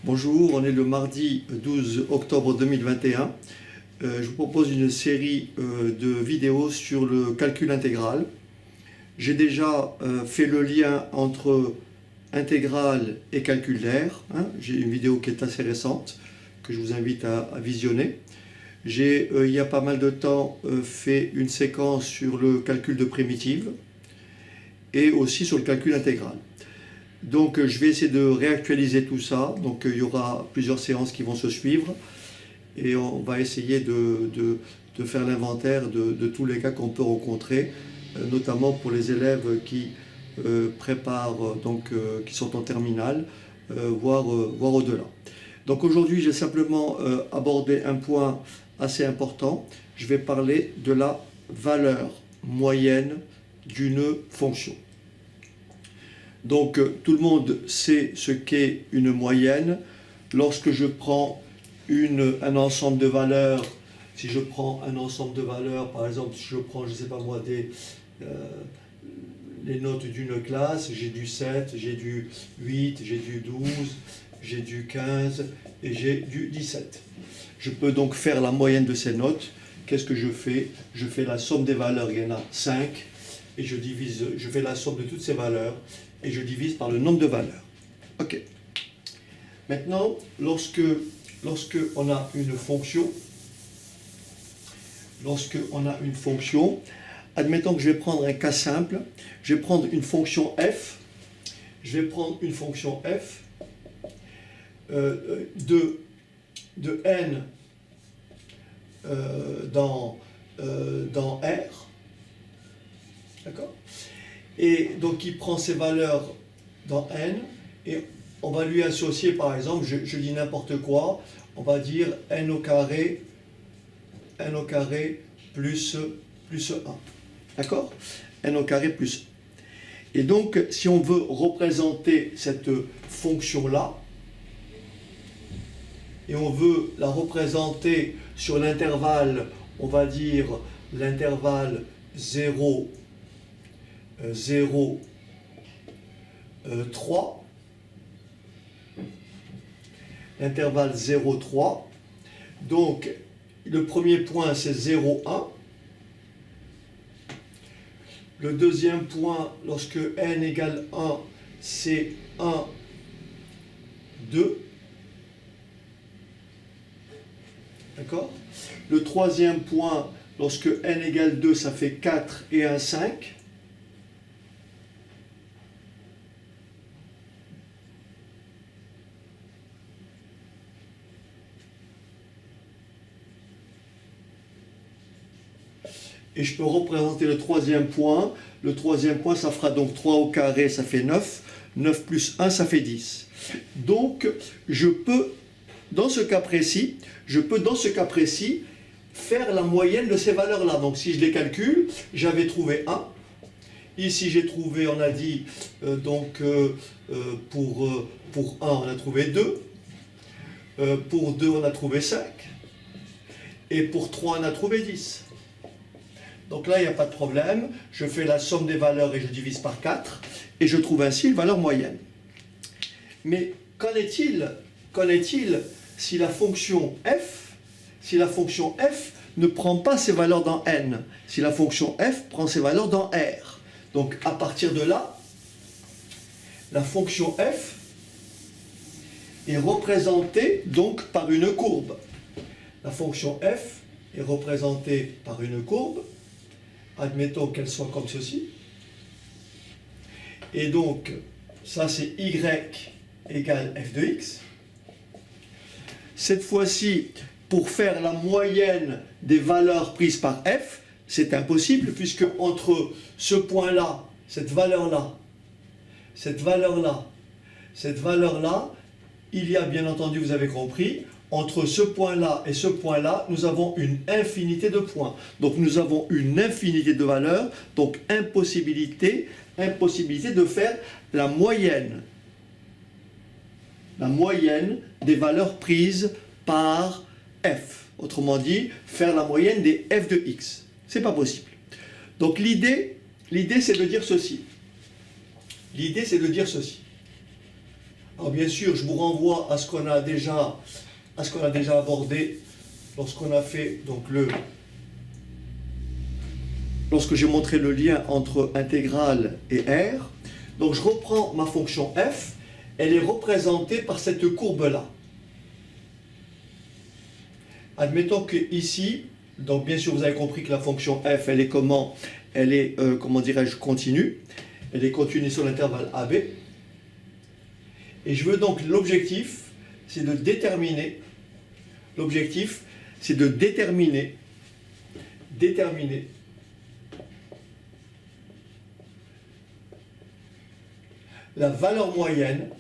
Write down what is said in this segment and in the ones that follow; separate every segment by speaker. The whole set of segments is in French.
Speaker 1: Bonjour, on est le mardi 12 octobre 2021. Je vous propose une série de vidéos sur le calcul intégral. J'ai déjà fait le lien entre intégrale et calculaire. J'ai une vidéo qui est assez récente, que je vous invite à visionner. J'ai, il y a pas mal de temps, fait une séquence sur le calcul de primitives et aussi sur le calcul intégral. Donc je vais essayer de réactualiser tout ça. Donc il y aura plusieurs séances qui vont se suivre et on va essayer de faire l'inventaire de tous les cas qu'on peut rencontrer, notamment pour les élèves qui préparent, qui sont en terminale, voire au-delà. Donc aujourd'hui j'ai simplement abordé un point assez important. Je vais parler de la valeur moyenne d'une fonction. Donc tout le monde sait ce qu'est une moyenne. Lorsque je prends un ensemble de valeurs, si je prends un ensemble de valeurs, par exemple, si je prends, je ne sais pas moi, les notes d'une classe, j'ai du 7, j'ai du 8, j'ai du 12, j'ai du 15 et j'ai du 17. Je peux donc faire la moyenne de ces notes. Qu'est-ce que je fais? Je fais la somme des valeurs, il y en a 5, et je fais la somme de toutes ces valeurs, et je divise par le nombre de valeurs. Ok. Maintenant, lorsque on a une fonction, admettons que je vais prendre un cas simple, je vais prendre une fonction f, de n dans R, d'accord? Et donc il prend ces valeurs dans n et on va lui associer, par exemple, je dis n'importe quoi, on va dire n au carré plus 1, d'accord? N au carré plus 1. Et donc si on veut représenter cette fonction-là, et on veut la représenter sur l'intervalle, on va dire l'intervalle 0, 3, l'intervalle 0, 3. Donc le premier point c'est 0, 1. Le deuxième point, lorsque n égale 1, c'est 1, 2. D'accord? Le troisième point, lorsque n égale 2, ça fait 4 et 1, 5. Et je peux représenter le troisième point. Le troisième point, ça fera donc 3 au carré, ça fait 9. 9 plus 1, ça fait 10. Donc, je peux, dans ce cas précis, faire la moyenne de ces valeurs-là. Donc, si je les calcule, j'avais trouvé 1. Ici, j'ai trouvé, on a dit, pour 1, on a trouvé 2. Pour 2, on a trouvé 5. Et pour 3, on a trouvé 10. Donc là, il n'y a pas de problème. Je fais la somme des valeurs et je divise par 4. Et je trouve ainsi une valeur moyenne. Mais qu'en est-il si la fonction f ne prend pas ses valeurs dans n? Si la fonction f prend ses valeurs dans R. Donc à partir de là, la fonction f est représentée donc par une courbe. La fonction f est représentée par une courbe. Admettons qu'elle soit comme ceci. Et donc, ça c'est y égale f de x. Cette fois-ci, pour faire la moyenne des valeurs prises par f, c'est impossible, puisque entre ce point-là, cette valeur-là, il y a bien entendu, vous avez compris, entre ce point-là et ce point-là, nous avons une infinité de points. Donc nous avons une infinité de valeurs, donc impossibilité de faire la moyenne des valeurs prises par f. Autrement dit, faire la moyenne des f de x. C'est pas possible. Donc l'idée c'est de dire ceci. Alors bien sûr, je vous renvoie à ce qu'on a déjà abordé lorsqu'on a fait donc lorsque j'ai montré le lien entre intégrale et R. Donc je reprends ma fonction f, elle est représentée par cette courbe-là. Admettons que ici, donc bien sûr vous avez compris que la fonction f, elle est comment? Elle est, comment dirais-je, continue. Elle est continue sur l'intervalle AB. Et je veux donc, l'objectif, c'est de déterminer la valeur moyenne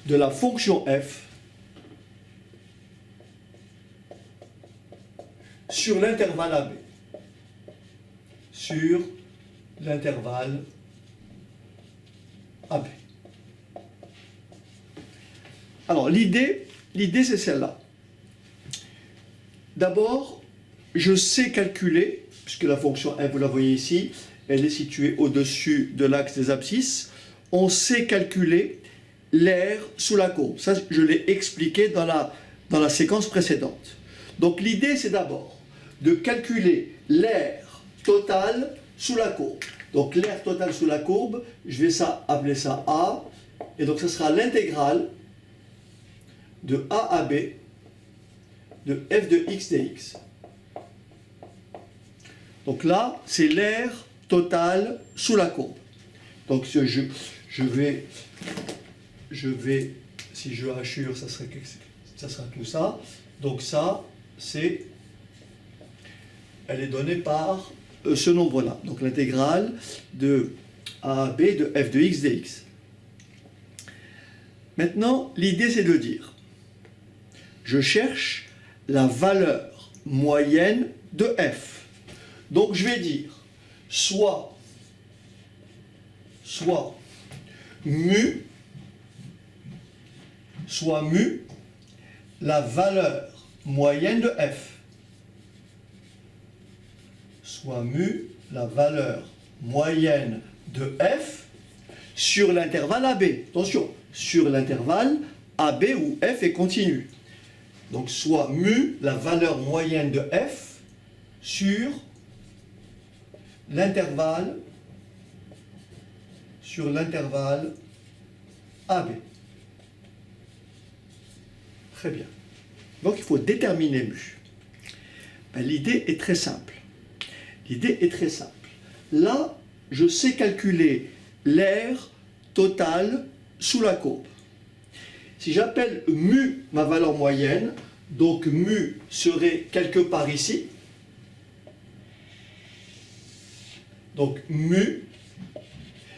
Speaker 1: de la fonction f sur l'intervalle AB. Sur l'intervalle AB. Alors, l'idée c'est celle-là. D'abord, je sais calculer, puisque la fonction f, vous la voyez ici, elle est située au-dessus de l'axe des abscisses, on sait calculer l'air sous la courbe. Ça, je l'ai expliqué dans la séquence précédente. Donc, l'idée, c'est d'abord de calculer l'air total sous la courbe. Donc, l'air total sous la courbe, je vais appeler ça A, et donc, ce sera l'intégrale de A à B de f de x dx. Donc là, c'est l'air total sous la courbe. Donc je vais, si je hachure, ça sera tout ça. Donc ça, elle est donnée par ce nombre-là. Donc l'intégrale de A à B de f de x dx. Maintenant, l'idée c'est de dire, je cherche la valeur moyenne de f. Donc je vais dire soit mu la valeur moyenne de f. Soit mu la valeur moyenne de f sur l'intervalle AB. Attention, sur l'intervalle AB où f est continu. Donc soit mu la valeur moyenne de f sur l'intervalle AB. Très bien. Donc il faut déterminer mu. Ben, l'idée est très simple. Là, je sais calculer l'air total sous la courbe. Si j'appelle mu ma valeur moyenne, donc mu serait quelque part ici. Donc mu,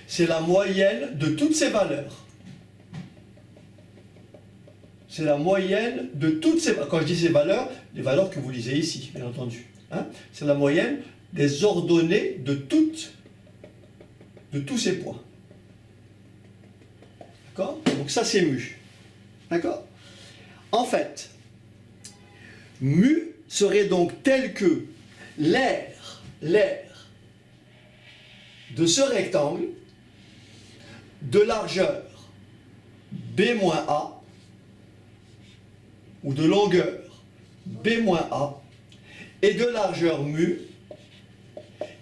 Speaker 1: c'est la moyenne de toutes ces valeurs. C'est la moyenne de toutes ces valeurs. Quand je dis ces valeurs, les valeurs que vous lisez ici, bien entendu. Hein? C'est la moyenne des ordonnées de tous ces points. D'accord? Donc ça c'est mu. D'accord? En fait, mu serait donc tel que l'air de ce rectangle de largeur B-A ou de longueur B-A et de largeur mu,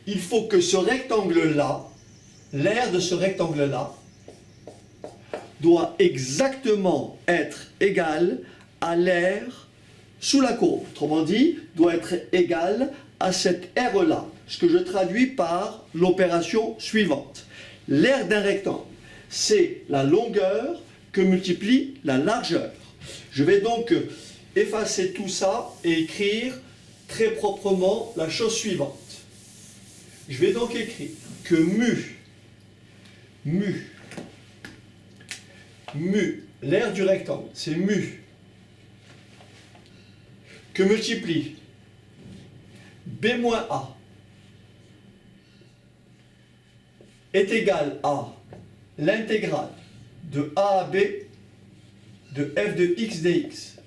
Speaker 1: il faut que ce rectangle-là, l'air de ce rectangle-là, doit exactement être égal à l'air sous la courbe. Autrement dit, doit être égal à cette R-là, ce que je traduis par l'opération suivante. L'aire d'un rectangle, c'est la longueur que multiplie la largeur. Je vais donc effacer tout ça et écrire très proprement la chose suivante. Je vais donc écrire que mu, l'aire du rectangle, c'est mu, que multiplie B-A est égal à l'intégrale de A à B de f de x dx.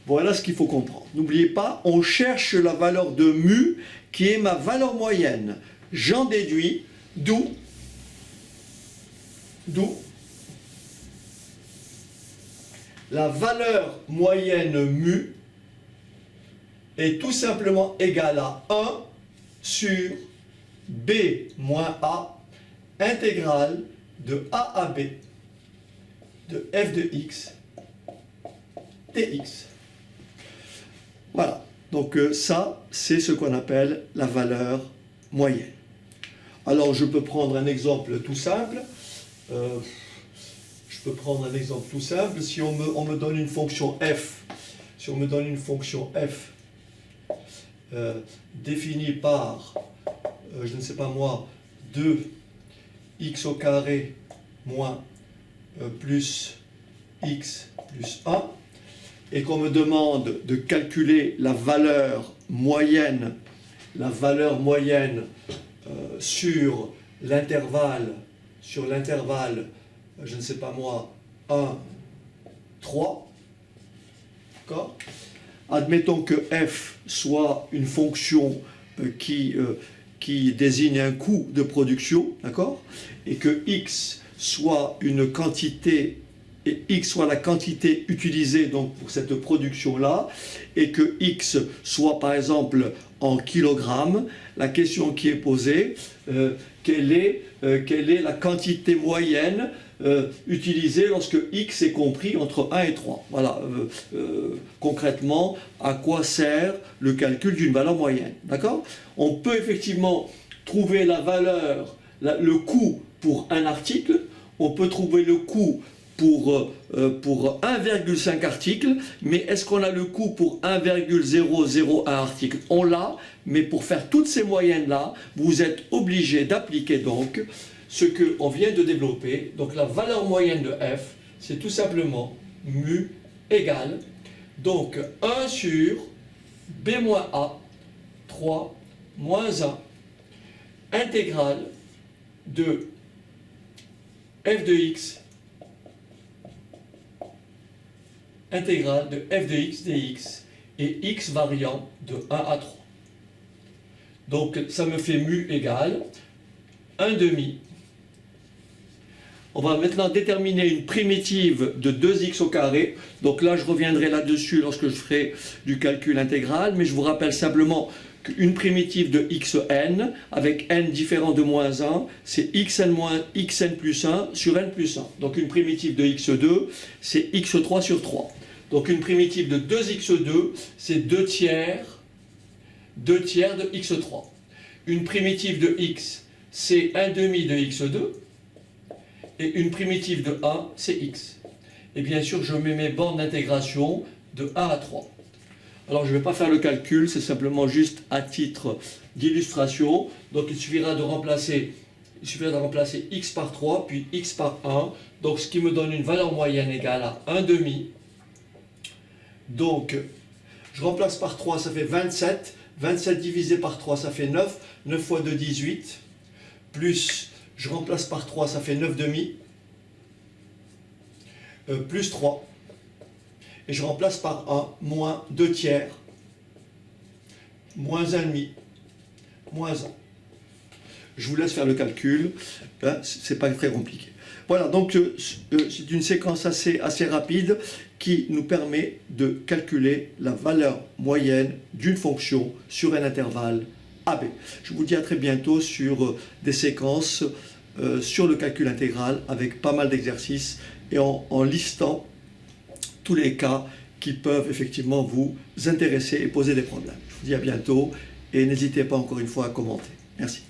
Speaker 1: Voilà ce qu'il faut comprendre. N'oubliez pas, on cherche la valeur de mu qui est ma valeur moyenne. J'en déduis, d'où la valeur moyenne mu est tout simplement égale à 1 sur b moins a intégrale de a à b de f de x dx. Voilà, donc ça, c'est ce qu'on appelle la valeur moyenne. Alors, je peux prendre un exemple tout simple. Si on me donne une fonction f, définie par, je ne sais pas moi, 2x au carré moins plus x plus 1, et qu'on me demande de calculer la valeur moyenne sur l'intervalle, je ne sais pas moi, 1, 3, d'accord? Admettons que f soit une fonction qui désigne un coût de production, d'accord? Et que x soit une quantité, et x soit la quantité utilisée donc pour cette production-là, et que x soit par exemple en kilogrammes. La question qui est posée, quelle est la quantité moyenne utilisée lorsque x est compris entre 1 et 3. Voilà, concrètement, à quoi sert le calcul d'une valeur moyenne. D'accord? On peut effectivement trouver la valeur, le coût pour un article, on peut trouver le coût pour 1,5 articles, mais est-ce qu'on a le coût pour 1,001 articles? On l'a, mais pour faire toutes ces moyennes-là, vous êtes obligé d'appliquer donc ce qu'on vient de développer. Donc la valeur moyenne de f, c'est tout simplement mu égale, donc 1 sur b moins a, 3 moins 1, intégrale de f de x, intégrale de f de x dx, et x variant de 1 à 3. Donc ça me fait mu égale 1 demi. On va maintenant déterminer une primitive de 2x au carré. Donc là, je reviendrai là-dessus lorsque je ferai du calcul intégral, mais je vous rappelle simplement qu'une primitive de xn, avec n différent de moins 1, c'est xn plus 1 sur n plus 1. Donc une primitive de x2, c'est x3 sur 3. Donc une primitive de 2x2, c'est 2 tiers de x3. Une primitive de x, c'est 1 demi de x2. Et une primitive de 1, c'est x. Et bien sûr, je mets mes bornes d'intégration de 1 à 3. Alors, je ne vais pas faire le calcul, c'est simplement juste à titre d'illustration. Donc, il suffira de remplacer x par 3, puis x par 1. Donc, ce qui me donne une valeur moyenne égale à 1 demi. Donc, je remplace par 3, ça fait 27. 27 divisé par 3, ça fait 9. 9 fois 2, 18. Plus... je remplace par 3, ça fait 9 demi, plus 3, et je remplace par 1, moins 2 tiers, moins 1 demi, moins 1. Je vous laisse faire le calcul, hein, c'est pas très compliqué. Voilà, donc c'est une séquence assez rapide qui nous permet de calculer la valeur moyenne d'une fonction sur un intervalle AB. Je vous dis à très bientôt sur des séquences sur le calcul intégral avec pas mal d'exercices et en listant tous les cas qui peuvent effectivement vous intéresser et poser des problèmes. Je vous dis à bientôt et n'hésitez pas encore une fois à commenter. Merci.